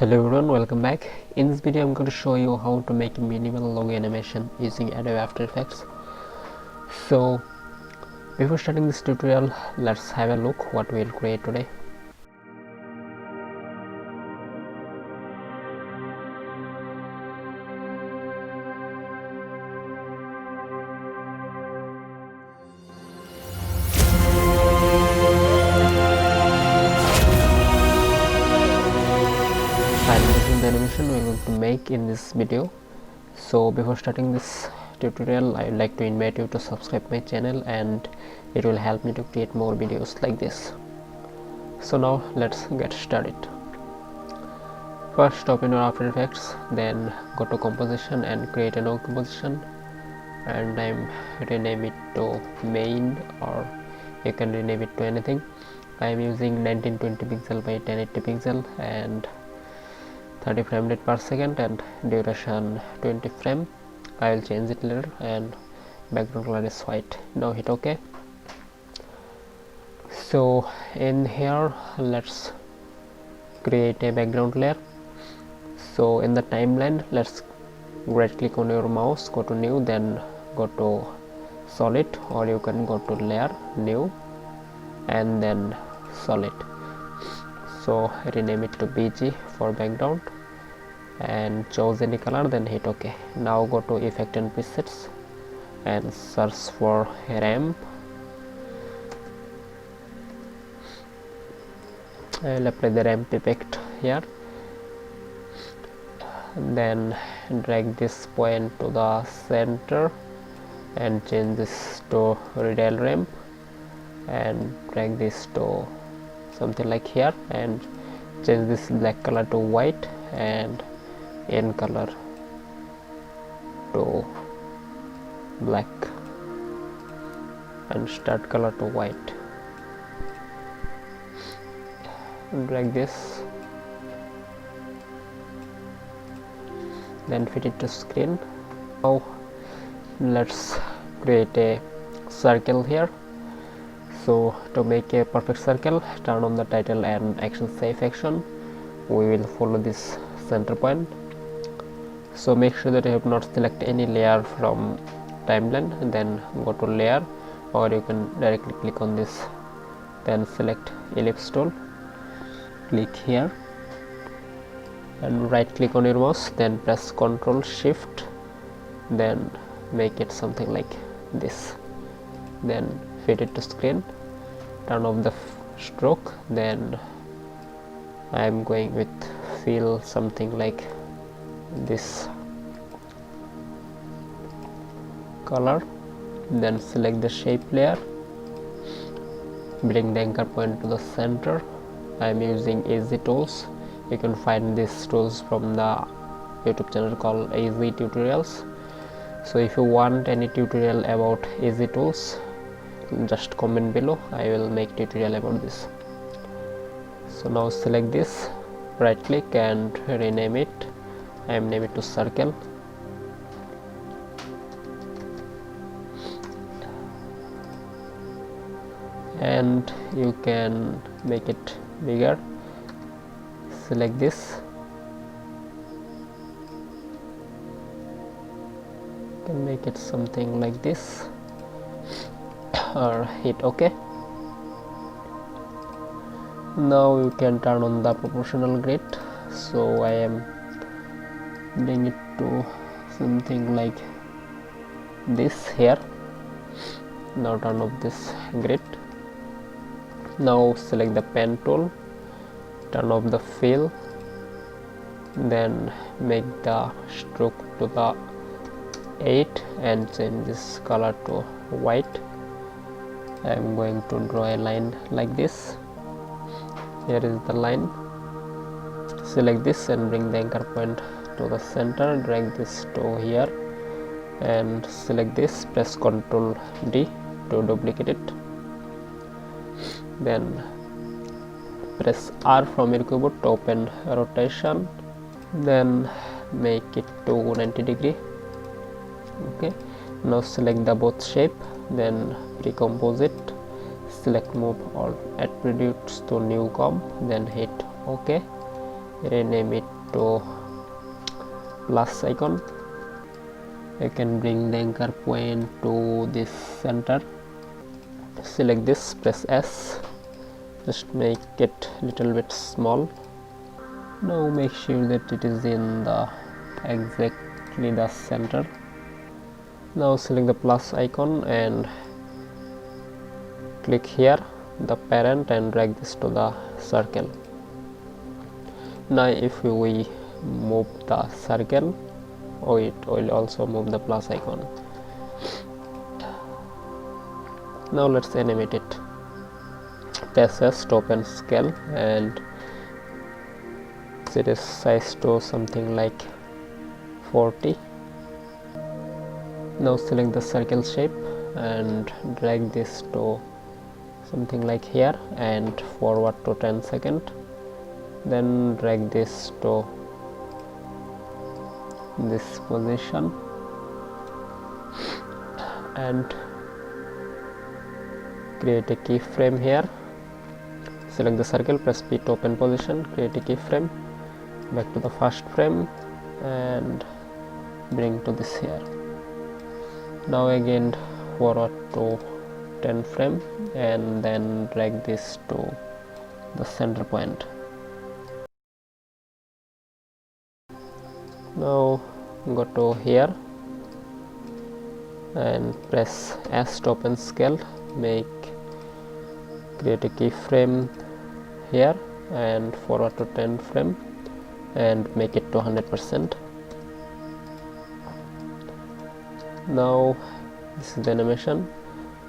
Hello everyone, welcome back. In this video I'm going to show you how to make a minimal logo animation using Adobe After Effects. So before starting this tutorial, let's have a look what we'll create today. The animation we're going to make in this video. So before starting this tutorial, I would like to invite you to subscribe my channel, and it will help me to create more videos like this. So now let's get started. First open your After Effects, then go to composition and create a new composition, and I'm rename it to main, or you can rename it to anything. I'm using 1920 pixel by 1080 pixel and 30 frame rate per second and duration 20 frame. I will change it later, and background color is white. Now hit OK. So in here let's create a background layer. So in the timeline, let's right click on your mouse, go to new, then go to solid, or you can go to layer, new, and then solid. So rename it to BG for background and choose any color, then hit OK. Now go to effect and presets and search for ramp. I will apply the ramp effect here, then drag this point to the center and change this to radial ramp, and drag this to something like here, and change this black color to white and in color to black and start color to white. Drag this, then fit it to screen. Now let's create a circle here. So to make a perfect circle, turn on the title and action safe action. We will follow this center point. So make sure that you have not select any layer from timeline, and then go to layer, or you can directly click on this, then select ellipse tool, click here and right click on your mouse, then press Ctrl Shift, then make it something like this, then fit it to screen. Turn off the stroke, then I am going with fill something like this color, then select the shape layer, bring the anchor point to the center. I am using Easy Tools. You can find these tools from the YouTube channel called Easy Tutorials. So if you want any tutorial about Easy Tools, just comment below. I will make tutorial about this. So now select this, right click and rename it. I am name it to circle. And you can make it bigger. Select this, you can make it something like this, or hit OK. Now you can turn on the proportional grid. So I am bring it to something like this here. Now turn off this grid. Now select the pen tool, turn off the fill, then make the stroke to the 8 and change this color to white. I am going to draw a line like this. Here is the line. Select this and bring the anchor point to the center, drag this to here and select this, press Ctrl D to duplicate it, then press R from your keyboard to open rotation, then make it to 90 degree. Okay, now select the both shape, then recompose it, select move all attributes to new comp, then hit OK. rename it to plus icon. I can bring the anchor point to this center. Select this, press S, just make it little bit small. Now make sure that it is in the exactly the center. Now select the plus icon and click here the parent and drag this to the circle. Now if we move the circle, it will also move the plus icon. Now let's animate it. Press S to open scale and set its size to something like 40. Now select the circle shape and drag this to something like here and forward to 10 seconds. Then drag this to this position and create a keyframe here. Select the circle, press P to open position, create a keyframe, back to the first frame and bring to this here. Now again forward to 10 frame and then drag this to the center point. Now go to here and press S to open scale, create a keyframe here and forward to 10 frame and make it to 100%. Now this is the animation.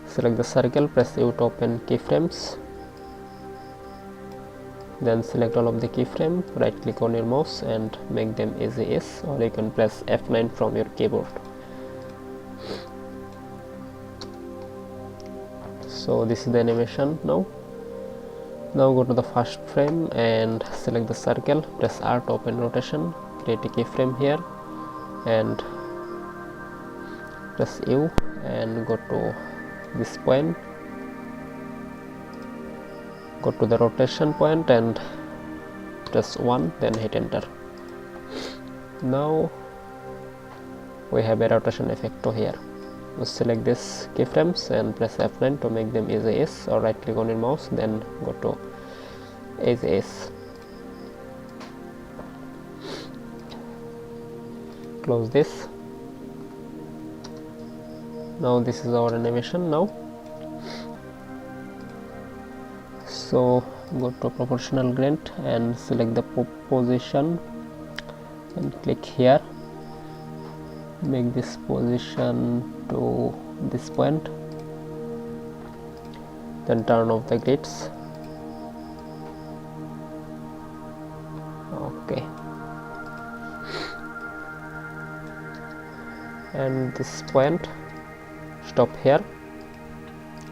Select the circle, press U to open keyframes, then select all of the keyframe, right click on your mouse and make them as is, or you can press F9 from your keyboard. So this is the animation. Now go to the first frame and select the circle, press R to open rotation, create a keyframe here and press U and go to this point, go to the rotation point and press 1, then hit enter. Now we have a rotation effect to here. Select this keyframes and press F9 to make them as is, or right click on your mouse, then go to as is. Close this. Now this is our animation now. So go to proportional gradient and select the position and click here, make this position to this point, then turn off the grids. Okay, and this point stop here,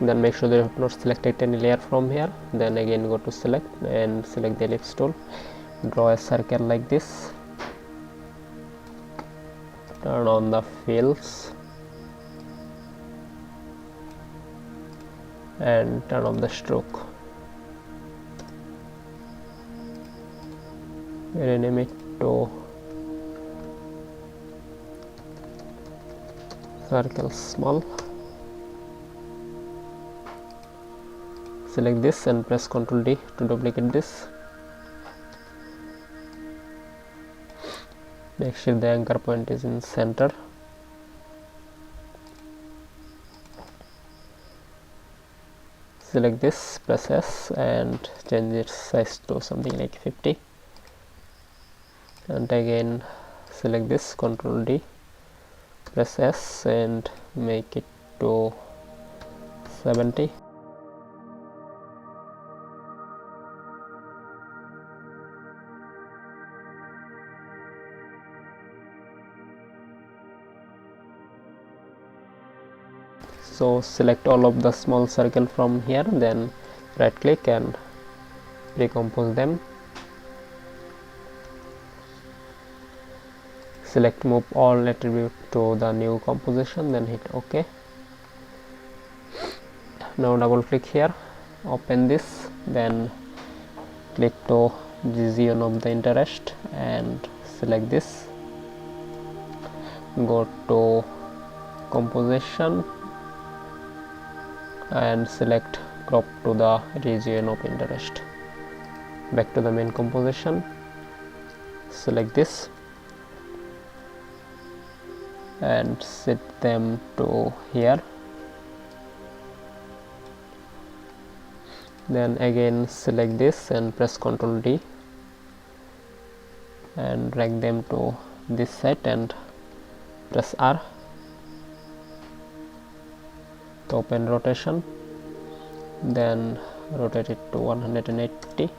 then make sure that you have not selected any layer from here. Then again go to select and select the ellipse tool, draw a circle like this, turn on the fills and turn off the stroke. Rename it to circle small. Select this and press Ctrl D to duplicate this. Make sure the anchor point is in center. Select this, press S and change its size to something like 50. And again select this, Ctrl D, press S and make it to 70. So select all of the small circle from here, then right click and recompose them. Select move all attribute to the new composition, then hit OK. Now double click here, open this, then click to region of the interest and select this, go to composition and select crop to the region of interest. Back to the main composition, select this and set them to here. Then again select this and press Ctrl D and drag them to this side and press R to open rotation, then rotate it to 180.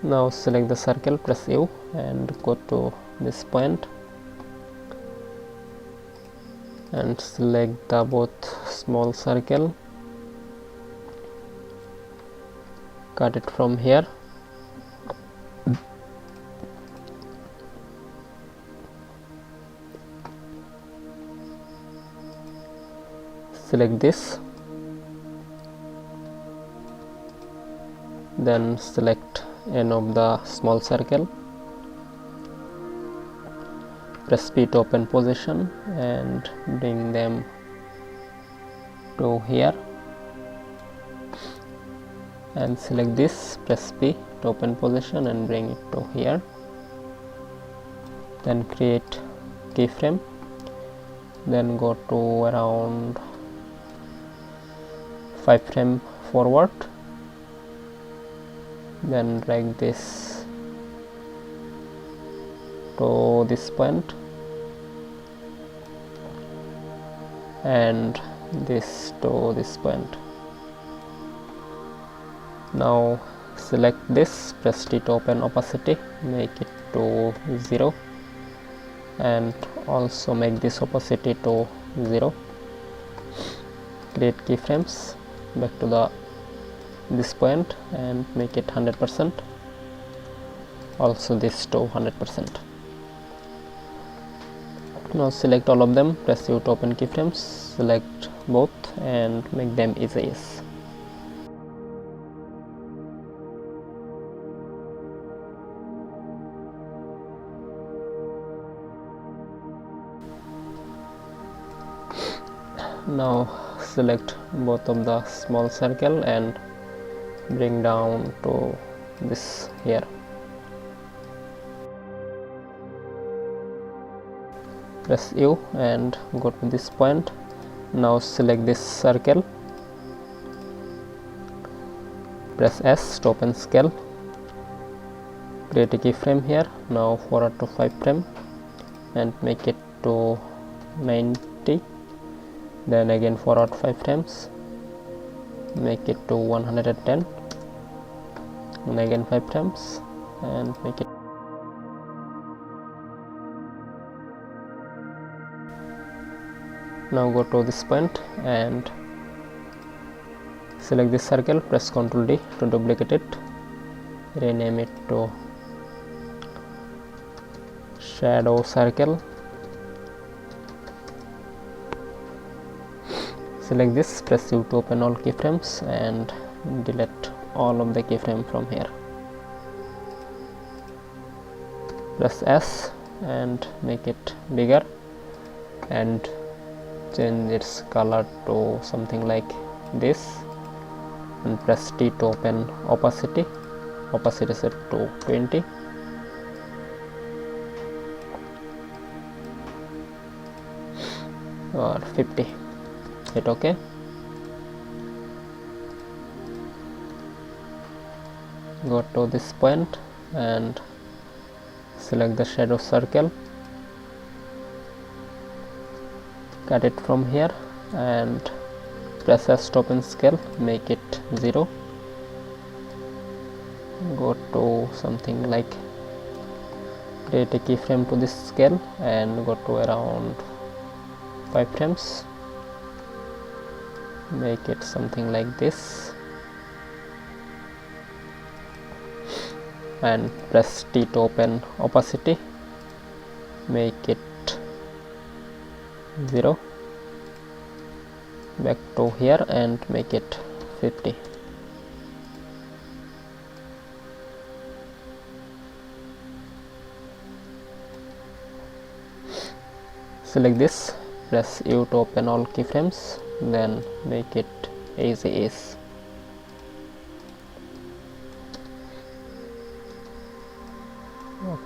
Now select the circle, press U and go to this point and select the both small circle, cut it from here, select this, then select end of the small circle, press P to open position and bring them to here, and select this, press P to open position and bring it to here. Then create keyframe, then go to around 5 frame forward, then drag this to this point and this to this point. Now select this, press T to open opacity, make it to 0 and also make this opacity to 0. Create keyframes, back to this point and make it 100%, also this to 100%. Now select all of them, press U to open keyframes, select both and make them as yes. Now select both of the small circle and bring down to this here. Press U and go to this point. Now select this circle, press S to open scale, create a keyframe here. Now forward to 5 frame and make it to 90, then again forward 5 frames, make it to 110 and again 5 frames and make it. Now go to this point and select this circle, press Ctrl D to duplicate it, rename it to shadow circle. Select this, press U to open all keyframes and delete all of the keyframe from here. Press S and make it bigger and change its color to something like this, and press T to open opacity, opacity set to 20. Or 50. Hit OK. Go to this point and select the shadow circle, cut it from here and press S to open scale, make it 0. Go to something like, create a keyframe to this scale and go to around 5 frames, make it something like this and press T to open opacity, make it 0, back to here and make it 50. Select this, press U to open all keyframes, then make it as is.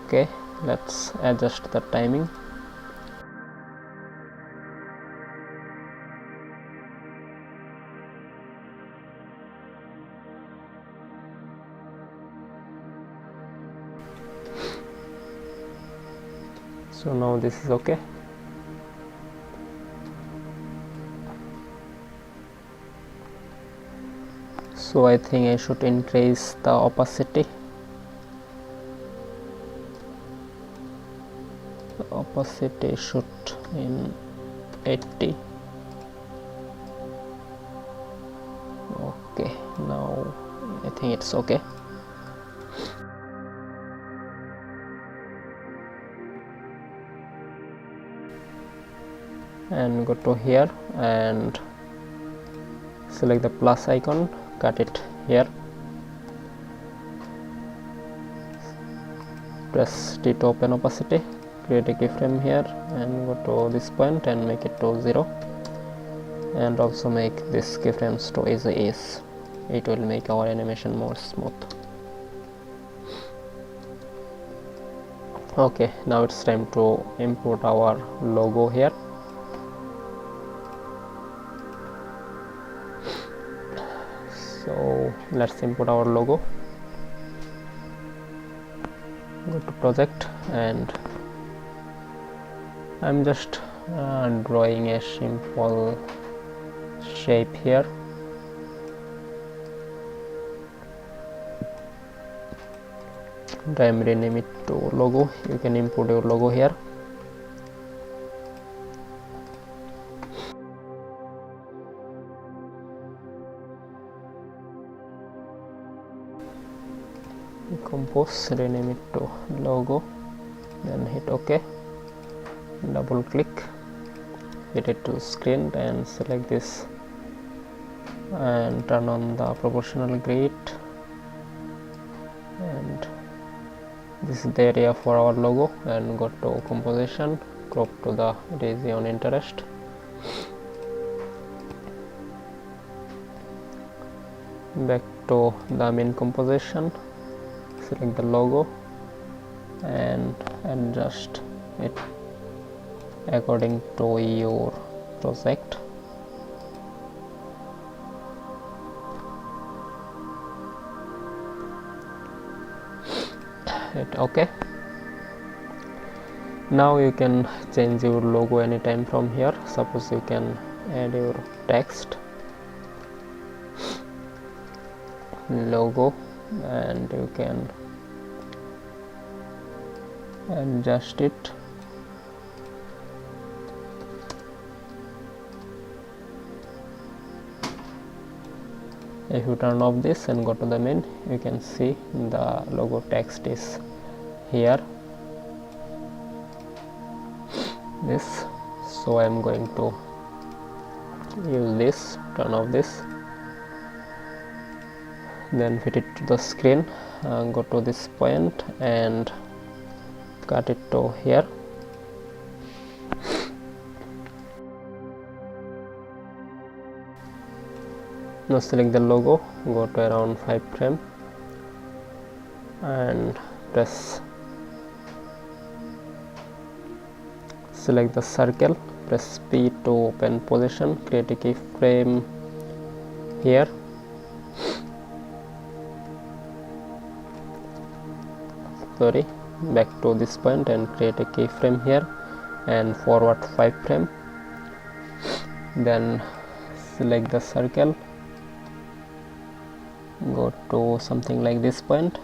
Okay, let's adjust the timing. So now this is okay. So I think I should increase the opacity. The opacity should in 80. Okay, now I think it's okay. And go to here and select the plus icon, cut it here, press T to open opacity, create a keyframe here and go to this point and make it to 0, and also make this keyframes to as is. It will make our animation more smooth. Okay, now it's time to import our logo here. So let's import our logo. Go to project and I'm just drawing a simple shape here. And I'm rename it to logo. You can import your logo here. Compose, rename it to logo, then hit OK, double click, hit it to screen and select this and turn on the proportional grid, and this is the area for our logo, and go to composition, crop to the region interest. Back to the main composition, select the logo and adjust it according to your project. Hit OK. Now you can change your logo anytime from here. Suppose you can add your text, logo, and you can adjust it. If you turn off this and go to the main, you can see the logo text is here, this. So I am going to use this, turn off this, then fit it to the screen, go to this point and cut it to here. Now select the logo, go to around 5 frame and press, select the circle, press P to open position, create a keyframe here. Sorry, back to this point and create a keyframe here and forward 5 frame. Then select the circle, go to something like this point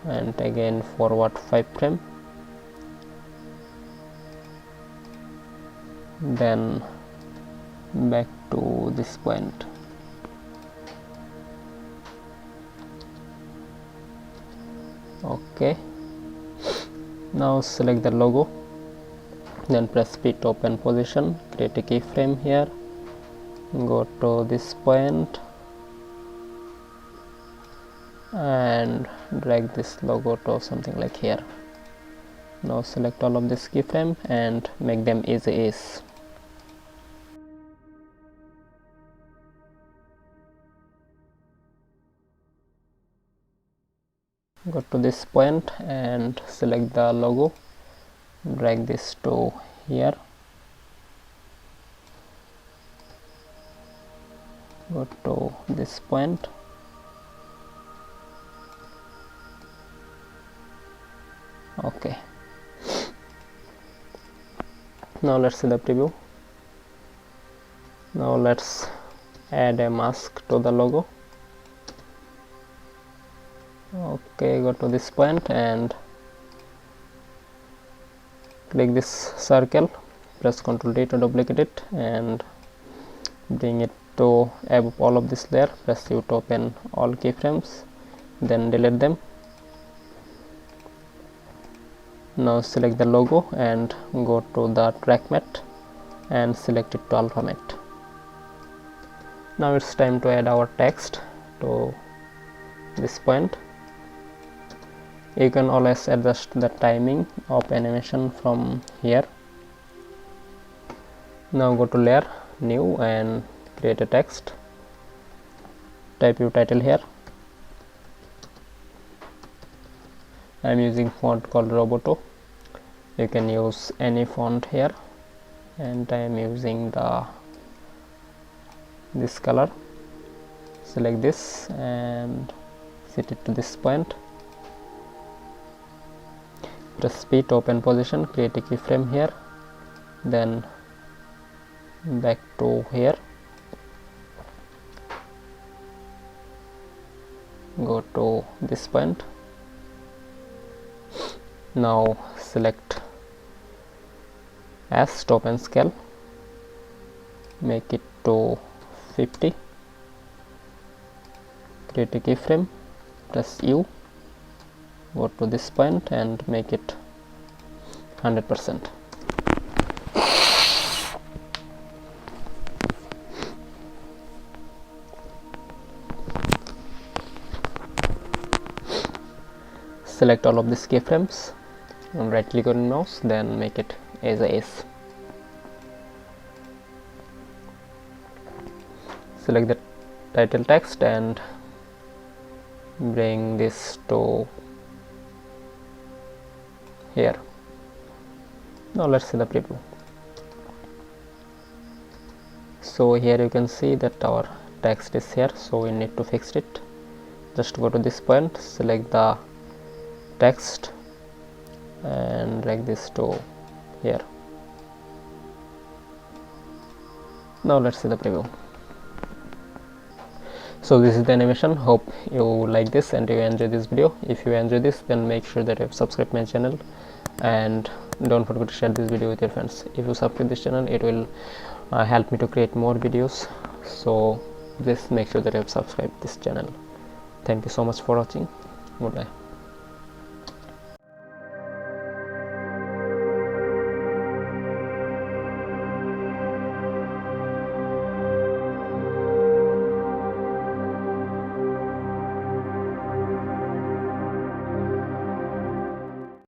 and again forward 5 frame, then back to this point. Okay, now select the logo then press P to open position, create a keyframe here, go to this point and drag this logo to something like here. Now select all of this keyframe and make them as is. Go to this point and select the logo, drag this to here, go to this point, okay. Now let's see the preview. Now let's add a mask to the logo. Okay, go to this point and click this circle, press Ctrl D to duplicate it and bring it to above all of this layer, press U to open all keyframes, then delete them. Now select the logo and go to the track matte and select it to alpha matte. Now it's time to add our text to this point. You can always adjust the timing of animation from here. Now go to layer, new, and create a text. Type your title here. I am using font called Roboto. You can use any font here, and I am using this color. Select this and set it to this point. Press P to open position, create a keyframe here, then back to here, go to this point. Now select S to open scale, make it to 50, create a keyframe, press U, go to this point and make it 100%. Select all of these keyframes and right click on mouse, then make it as is. Select the title text and bring this to here. Now let's see the preview. So here you can see that our text is here, so we need to fix it. Just go to this point, select the text and drag this to here. Now let's see the preview. So this is the animation. Hope you like this and you enjoy this video. If you enjoy this, then make sure that you have subscribed my channel and don't forget to share this video with your friends. If you subscribe this channel, it will help me to create more videos, so just make sure that you have subscribed this channel. Thank you so much for watching. Goodbye.